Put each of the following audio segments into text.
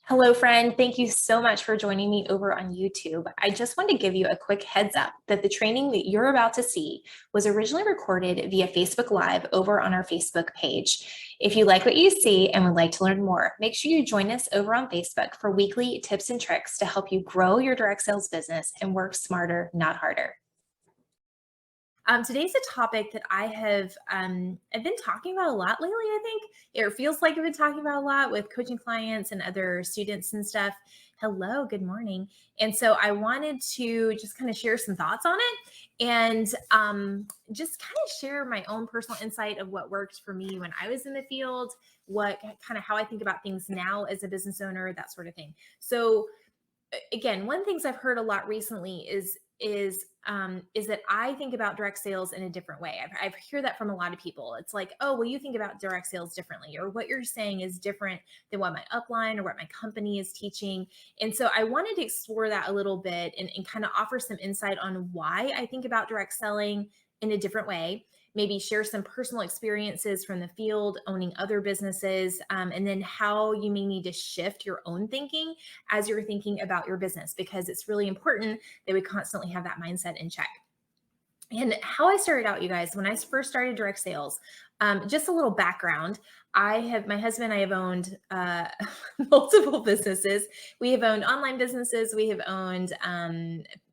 Hello, friend. Thank you so much for joining me over on YouTube. I just want to give you a quick heads up that the training that you're about to see was originally recorded via Facebook Live over on our Facebook page. If you like what you see and would like to learn more, make sure you join us over on Facebook for weekly tips and tricks to help you grow your direct sales business and work smarter, not harder. Today's a topic that I've been talking about a lot lately. I think it feels like I've been talking about a lot with coaching clients and other students and stuff. Hello, good morning. And so I wanted to just kind of share some thoughts on it and just kind of share my own personal insight of what worked for me when I was in the field, what kind of how I think about things now as a business owner, that sort of thing. So again, one of the things I've heard a lot recently is that I think about direct sales in a different way. I've heard that from a lot of people. It's like, oh, well, you think about direct sales differently, or what you're saying is different than what my upline or what my company is teaching. And so I wanted to explore that a little bit and kind of offer some insight on why I think about direct selling in a different way, maybe share some personal experiences from the field, owning other businesses, and then how you may need to shift your own thinking as you're thinking about your business, because it's really important that we constantly have that mindset in check. And how I started out, you guys, when I first started direct sales, just a little background. My husband and I have owned multiple businesses. We have owned online businesses. We have owned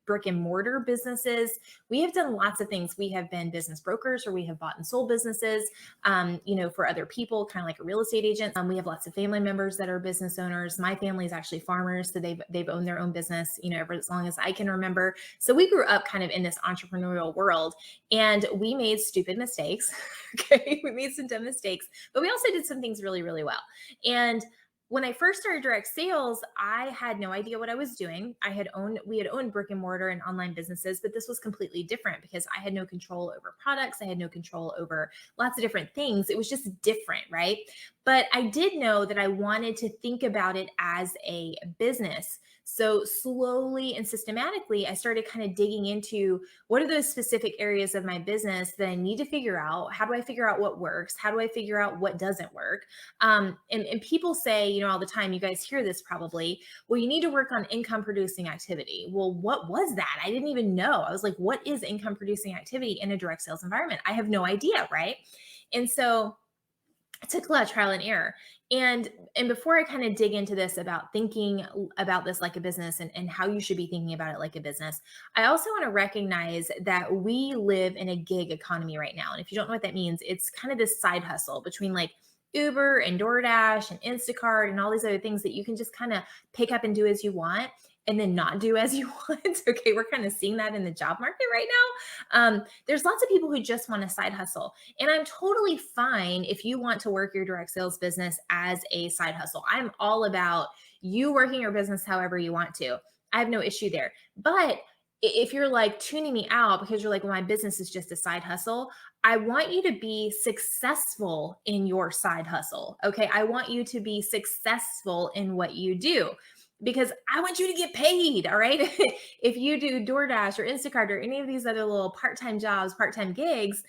brick and mortar businesses. We have done lots of things. We have been business brokers, or we have bought and sold businesses, for other people, kind of like a real estate agent. We have lots of family members that are business owners. My family is actually farmers, so they've owned their own business, ever as long as I can remember. So we grew up kind of in this entrepreneurial world, and we made stupid mistakes. Okay, we made some dumb mistakes, but we also did some things really, really well. And when I first started direct sales, I had no idea what I was doing. We had owned brick and mortar and online businesses, but this was completely different because I had no control over products. I had no control over lots of different things. It was just different, right? But I did know that I wanted to think about it as a business. So slowly and systematically, I started kind of digging into what are those specific areas of my business that I need to figure out? How do I figure out what works? How do I figure out what doesn't work? And people say, all the time, you guys hear this probably, well, you need to work on income producing activity. Well, what was that? I didn't even know. I was like, what is income producing activity in a direct sales environment? I have no idea, right? And so I took a lot of trial and error. And before I kind of dig into this about thinking about this like a business and how you should be thinking about it like a business, I also want to recognize that we live in a gig economy right now. And if you don't know what that means, it's kind of this side hustle between like Uber and DoorDash and Instacart and all these other things that you can just kind of pick up and do as you want and then not do as you want. Okay, we're kind of seeing that in the job market right now. There's lots of people who just want a side hustle. And I'm totally fine if you want to work your direct sales business as a side hustle. I'm all about you working your business however you want to. I have no issue there. But if you're like tuning me out because you're like, well, my business is just a side hustle, I want you to be successful in your side hustle. Okay. I want you to be successful in what you do because I want you to get paid. All right. If you do DoorDash or Instacart or any of these other little part-time jobs, part-time gigs,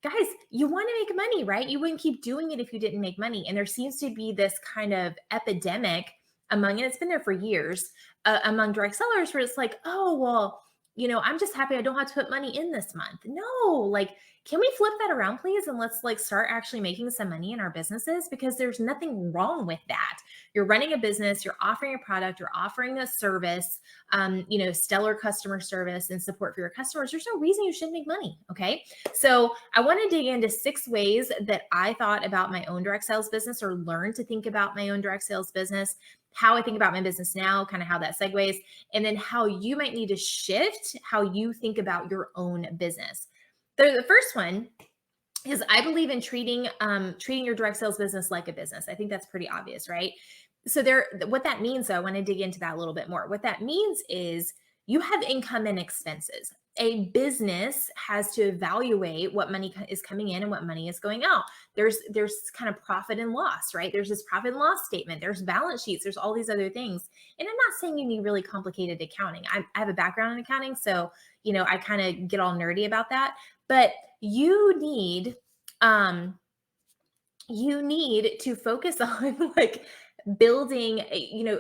guys, you want to make money, right? You wouldn't keep doing it if you didn't make money. And there seems to be this kind of epidemic and it's been there for years, among direct sellers where it's like, oh, well, I'm just happy I don't have to put money in this month. No, like, can we flip that around, please? And let's like start actually making some money in our businesses because there's nothing wrong with that. You're running a business, you're offering a product, you're offering a service, stellar customer service and support for your customers. There's no reason you shouldn't make money. Okay. So I want to dig into 6 ways that I thought about my own direct sales business or learned to think about my own direct sales business, how I think about my business now, kind of how that segues, and then how you might need to shift how you think about your own business. The first one is I believe in treating your direct sales business like a business. I think that's pretty obvious, right? So what that means, though, I want to dig into that a little bit more. What that means is you have income and expenses. A business has to evaluate what money is coming in and what money is going out. There's kind of profit and loss, right? There's this profit and loss statement. There's balance sheets. There's all these other things. And I'm not saying you need really complicated accounting. I have a background in accounting, so I kind of get all nerdy about that. But you need to focus on like building,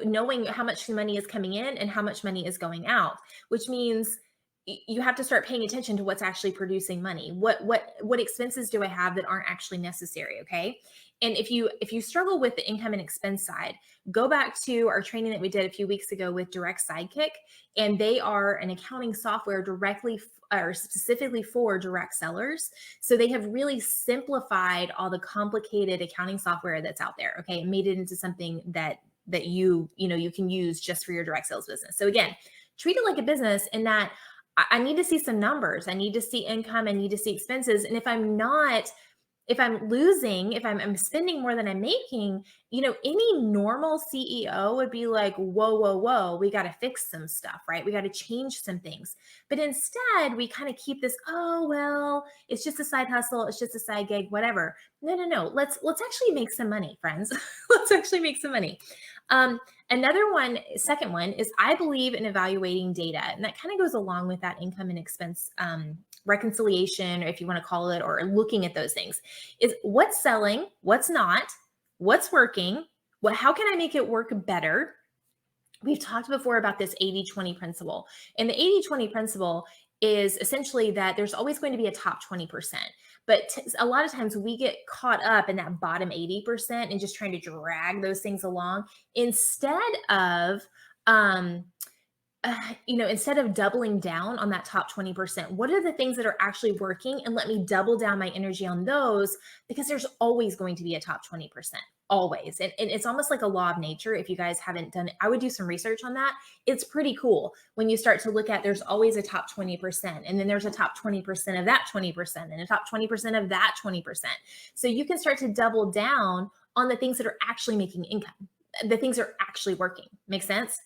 knowing how much money is coming in and how much money is going out, which means you have to start paying attention to what's actually producing money. What expenses do I have that aren't actually necessary? Okay. And if you struggle with the income and expense side, go back to our training that we did a few weeks ago with Direct Sidekick, and they are an accounting software directly or specifically for direct sellers. So they have really simplified all the complicated accounting software that's out there. Okay, and made it into something that you can use just for your direct sales business. So again, treat it like a business in that I need to see some numbers. I need to see income. I need to see expenses. And if I'm losing, if I'm spending more than I'm making, any normal CEO would be like, whoa, whoa, whoa, we got to fix some stuff, right? We got to change some things. But instead, we kind of keep this, oh, well, it's just a side hustle. It's just a side gig, whatever. No, no, no. Let's actually make some money, friends. Let's actually make some money. Second one is I believe in evaluating data. And that kind of goes along with that income and expense reconciliation, or if you want to call it, or looking at those things, is what's selling, what's not, what's working, how can I make it work better? We've talked before about this 80-20 principle. And the 80-20 principle is essentially that there's always going to be a top 20%. But a lot of times we get caught up in that bottom 80% and just trying to drag those things along instead of instead of doubling down on that top 20%, what are the things that are actually working? And let me double down my energy on those, because there's always going to be a top 20%, always. And it's almost like a law of nature. If you guys haven't done it, I would do some research on that. It's pretty cool when you start to look at, there's always a top 20%, and then there's a top 20% of that 20%, and a top 20% of that 20%. So you can start to double down on the things that are actually making income, the things that are actually working. Make sense?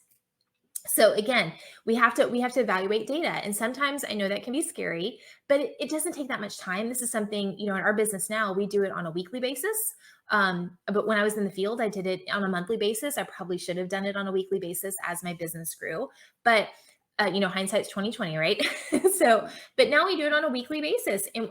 So again, we have to evaluate data. And sometimes I know that can be scary, but it doesn't take that much time. This is something, in our business now, we do it on a weekly basis. But when I was in the field, I did it on a monthly basis. I probably should have done it on a weekly basis as my business grew. But hindsight's 2020, right? But now we do it on a weekly basis. And,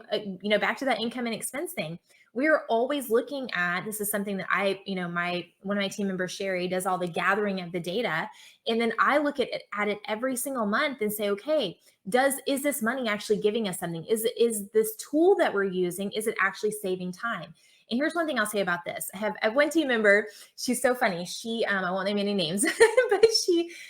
back to that income and expense thing, we're always looking at, this is something that one of my team members, Sherry, does all the gathering of the data. And then I look at it every single month and say, okay, is this money actually giving us something? Is this tool that we're using, is it actually saving time? And here's one thing I'll say about this. I have one team member. She's so funny. She, I won't name any names, but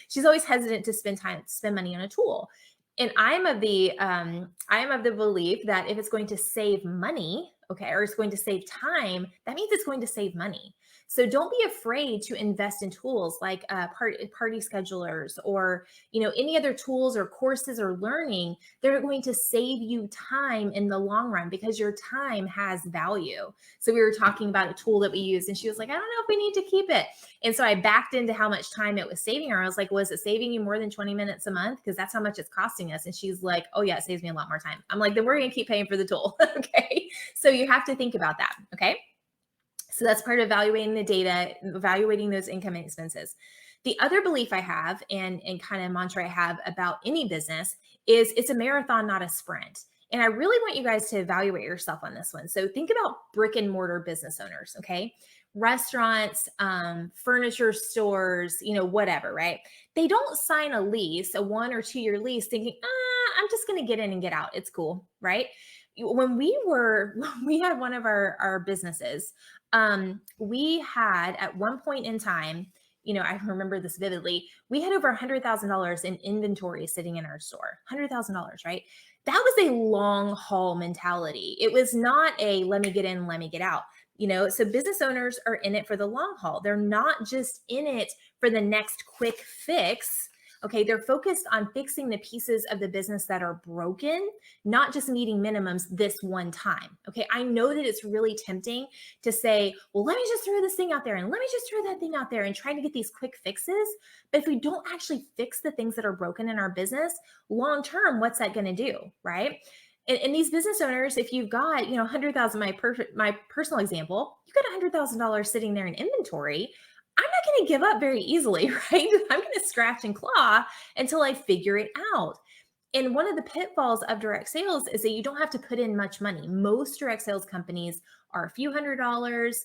she's always hesitant to spend money on a tool. And I am of the belief that if it's going to save money, okay, or it's going to save time, that means it's going to save money. So don't be afraid to invest in tools like party schedulers, or any other tools or courses or learning that are going to save you time in the long run, because your time has value. So we were talking about a tool that we used, and she was like, I don't know if we need to keep it. And so I backed into how much time it was saving her. I was like, was it saving you more than 20 minutes a month? Because that's how much it's costing us. And she's like, oh yeah, it saves me a lot more time. I'm like, then we're going to keep paying for the tool. Okay. So you have to think about that. Okay. So that's part of evaluating the data, evaluating those income and expenses. The other belief I have, and kind of mantra I have about any business, is it's a marathon, not a sprint. And I really want you guys to evaluate yourself on this one. So think about brick and mortar business owners, okay? Restaurants, furniture stores, whatever, right? They don't sign a lease, a 1 or 2 year lease, thinking, I'm just going to get in and get out. It's cool, right? When we had one of our businesses, we had at one point in time, I remember this vividly, we had over $100,000 in inventory sitting in our store. $100,000, right? That was a long haul mentality. It was not a let me get in, let me get out. So business owners are in it for the long haul. They're not just in it for the next quick fix. Okay, they're focused on fixing the pieces of the business that are broken, not just meeting minimums this one time. Okay, I know that it's really tempting to say, well, let me just throw this thing out there, and let me just throw that thing out there, and trying to get these quick fixes. But if we don't actually fix the things that are broken in our business, long term, what's that going to do, right? And these business owners, if you've got, 100,000, my personal example, you got $100,000 sitting there in inventory, I'm not going to give up very easily, right? I'm going to scratch and claw until I figure it out. And one of the pitfalls of direct sales is that you don't have to put in much money. Most direct sales companies are a few $100s.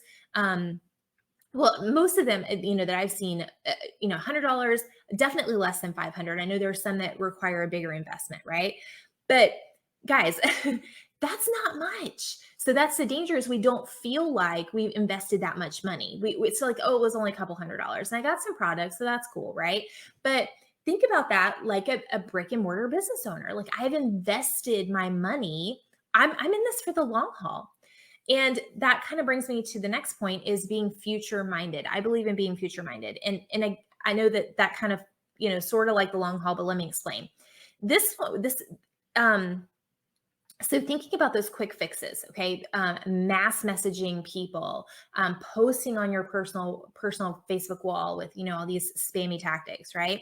Well, most of them, that I've seen, $100, definitely less than 500. I know there are some that require a bigger investment, right? But guys, that's not much. So that's the danger is we don't feel like we've invested that much money. It's like, oh, it was only a couple $100s. And I got some products, so that's cool, right? But think about that like a brick and mortar business owner. Like I've invested my money. I'm in this for the long haul. And that kind of brings me to the next point is being future minded. I believe in being future minded. And I know that kind of, sort of like the long haul, but let me explain. This um so thinking about those quick fixes, okay, mass messaging people, posting on your personal Facebook wall with all these spammy tactics, right?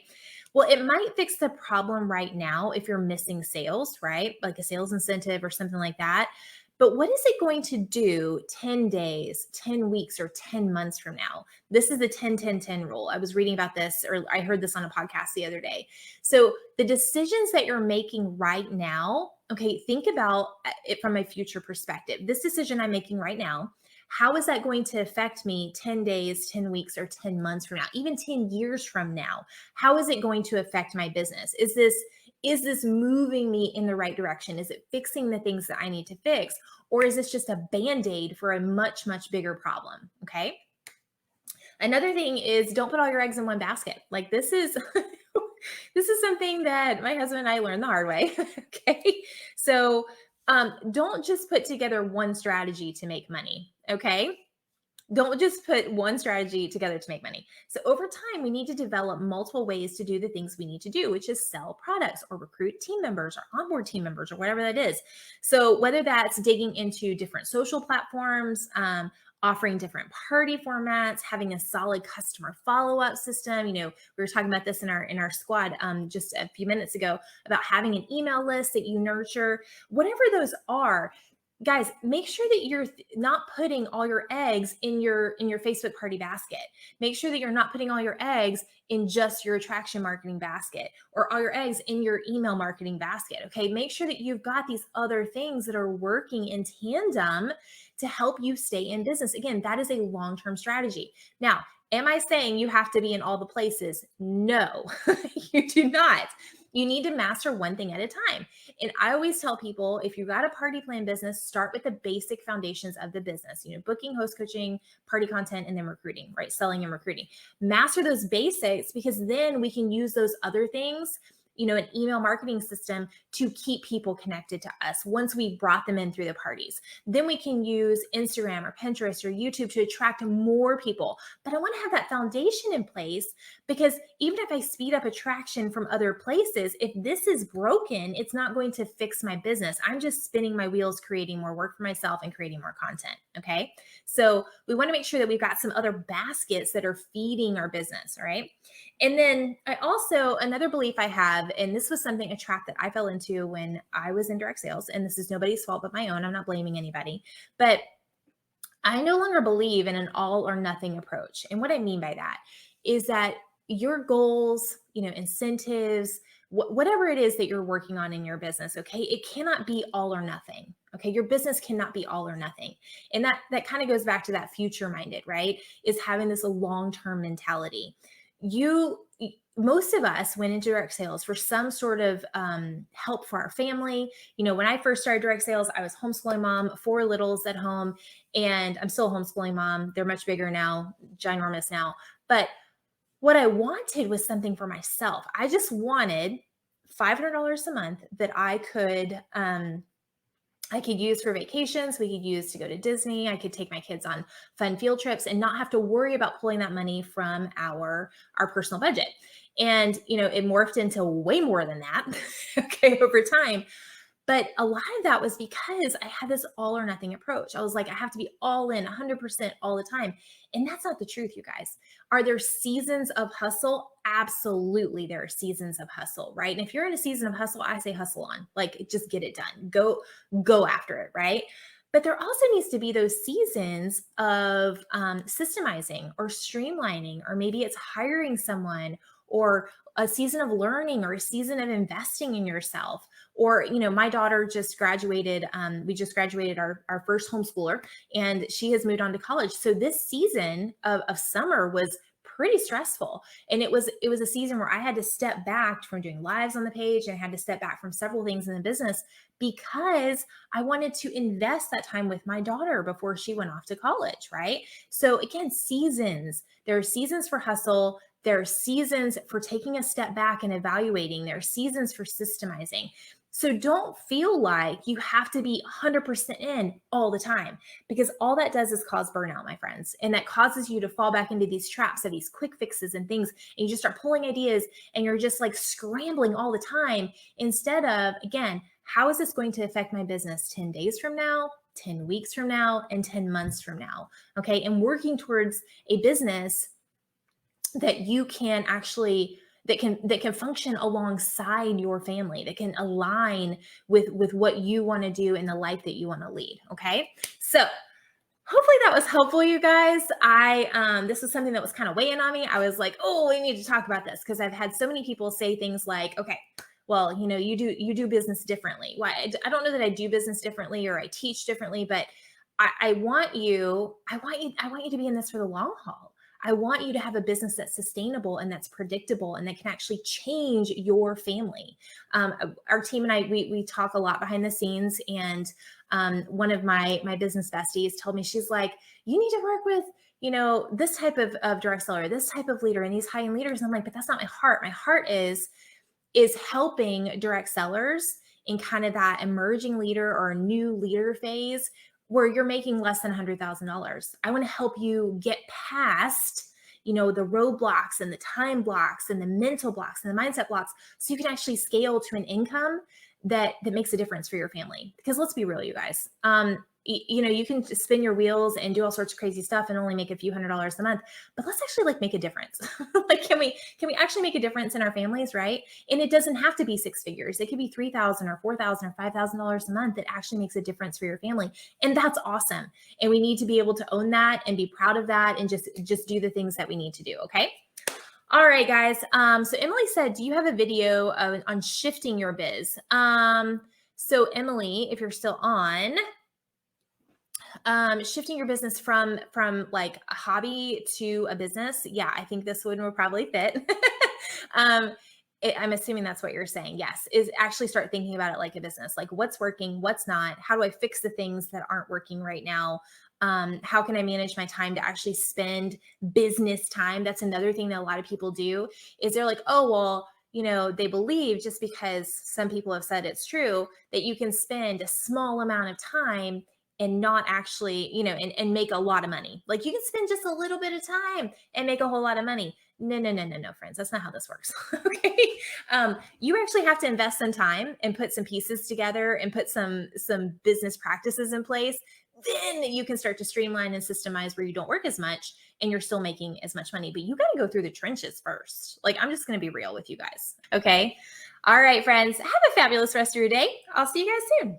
Well, it might fix the problem right now if you're missing sales, right? Like a sales incentive or something like that. But what is it going to do 10 days, 10 weeks, or 10 months from now? This is the 10-10-10 rule. I was reading about this, or I heard this on a podcast the other day. So the decisions that you're making right now, okay, think about it from a future perspective. This decision I'm making right now, how is that going to affect me 10 days, 10 weeks, or 10 months from now, even 10 years from now? How is it going to affect my business? Is this moving me in the right direction? Is it fixing the things that I need to fix? Or is this just a band-aid for a much, much bigger problem? Okay. Another thing is don't put all your eggs in one basket. Like this is this is something that my husband and I learned the hard way. Okay. So don't just put together one strategy to make money. Okay. Don't just put one strategy together to make money. So over time, we need to develop multiple ways to do the things we need to do, which is sell products or recruit team members or onboard team members or whatever that is. So whether that's digging into different social platforms, offering different party formats, having a solid customer follow-up system. We were talking about this in our squad just a few minutes ago about having an email list that you nurture, whatever those are. Guys, make sure that you're not putting all your eggs in your Facebook party basket. Make sure that you're not putting all your eggs in just your attraction marketing basket or all your eggs in your email marketing basket. Okay. Make sure that you've got these other things that are working in tandem to help you stay in business. Again, that is a long-term strategy. Now, am I saying you have to be in all the places? No, you do not. You need to master one thing at a time. And I always tell people if you've got a party plan business, start with the basic foundations of the business, booking, host coaching, party content, and then recruiting, right? Selling and recruiting. Master those basics because then we can use those other things, an email marketing system to keep people connected to us once we brought them in through the parties. Then we can use Instagram or Pinterest or YouTube to attract more people. But I want to have that foundation in place because even if I speed up attraction from other places, if this is broken, it's not going to fix my business. I'm just spinning my wheels, creating more work for myself and creating more content. Okay. So we want to make sure that we've got some other baskets that are feeding our business. All right. And then another belief I have, and this was a trap that I fell into when I was in direct sales, and this is nobody's fault but my own. I'm not blaming anybody, but I no longer believe in an all or nothing approach. And what I mean by that is that your goals, incentives, whatever it is that you're working on in your business, okay, it cannot be all or nothing. Okay, your business cannot be all or nothing. And that kind of goes back to that future minded, right? Is having this long-term mentality. Most of us went into direct sales for some sort of help for our family. When I first started direct sales, I was homeschooling mom, 4 littles at home, and I'm still a homeschooling mom. They're much bigger now, ginormous now. But what I wanted was something for myself. I just wanted $500 a month that I could use for vacations. We could use to go to Disney. I could take my kids on fun field trips and not have to worry about pulling that money from our personal budget. And, it morphed into way more than that, okay, over time. But a lot of that was because I had this all or nothing approach. I was like, I have to be all in 100% all the time. And that's not the truth, you guys. Are there seasons of hustle? Absolutely, there are seasons of hustle, right? And if you're in a season of hustle, I say hustle on, like just get it done. Go after it, right? But there also needs to be those seasons of systemizing or streamlining, or maybe it's hiring someone or a season of learning, or a season of investing in yourself. Or, my daughter just graduated. We just graduated our first homeschooler, and she has moved on to college. So this season of summer was pretty stressful. And it was a season where I had to step back from doing lives on the page, and I had to step back from several things in the business because I wanted to invest that time with my daughter before she went off to college, right? So again, seasons. There are seasons for hustle. There are seasons for taking a step back and evaluating. There are seasons for systemizing. So don't feel like you have to be 100% in all the time, because all that does is cause burnout, my friends. And that causes you to fall back into these traps of these quick fixes and things. And you just start pulling ideas, and you're just like scrambling all the time, instead of, again, how is this going to affect my business 10 days from now, 10 weeks from now, and 10 months from now? Okay. And working towards a business that you can actually that can function alongside your family, that can align with what you want to do in the life that you want to lead. Okay. So hopefully that was helpful, you guys. This was something that was kind of weighing on me. I was like, oh, we need to talk about this, because I've had so many people say things like, okay, well, you do business differently. Why? I don't know that I do business differently or I teach differently, but I want you to be in this for the long haul. I want you to have a business that's sustainable and that's predictable and that can actually change your family. Our team and I, we talk a lot behind the scenes, and one of my business besties told me, she's like, you need to work with, this type of direct seller, this type of leader, and these high-end leaders. And I'm like, but that's not my heart. My heart is helping direct sellers in kind of that emerging leader or new leader phase where you're making less than $100,000. I want to help you get past, the roadblocks and the time blocks and the mental blocks and the mindset blocks, so you can actually scale to an income that makes a difference for your family. Because let's be real, you guys. You can spin your wheels and do all sorts of crazy stuff and only make a few $100s a month, but let's actually make a difference. Like, can we actually make a difference in our families, right? And it doesn't have to be six figures. It could be $3,000 or $4,000 or $5,000 a month that actually makes a difference for your family. And that's awesome. And we need to be able to own that and be proud of that, and just do the things that we need to do. Okay. All right, guys. So Emily said, do you have a video on shifting your biz? So Emily, if you're still on, shifting your business from like a hobby to a business. Yeah, I think this one would probably fit. I'm assuming that's what you're saying. Yes, is actually start thinking about it like a business, like what's working, what's not, how do I fix the things that aren't working right now? How can I manage my time to actually spend business time? That's another thing that a lot of people do, is they're like, oh, well, they believe, just because some people have said it's true, that you can spend a small amount of time and not actually, and make a lot of money. Like, you can spend just a little bit of time and make a whole lot of money. No, friends. That's not how this works. Okay. You actually have to invest some time and put some pieces together and put some business practices in place. Then you can start to streamline and systemize where you don't work as much and you're still making as much money. But you got to go through the trenches first. Like, I'm just going to be real with you guys. Okay. All right, friends. Have a fabulous rest of your day. I'll see you guys soon.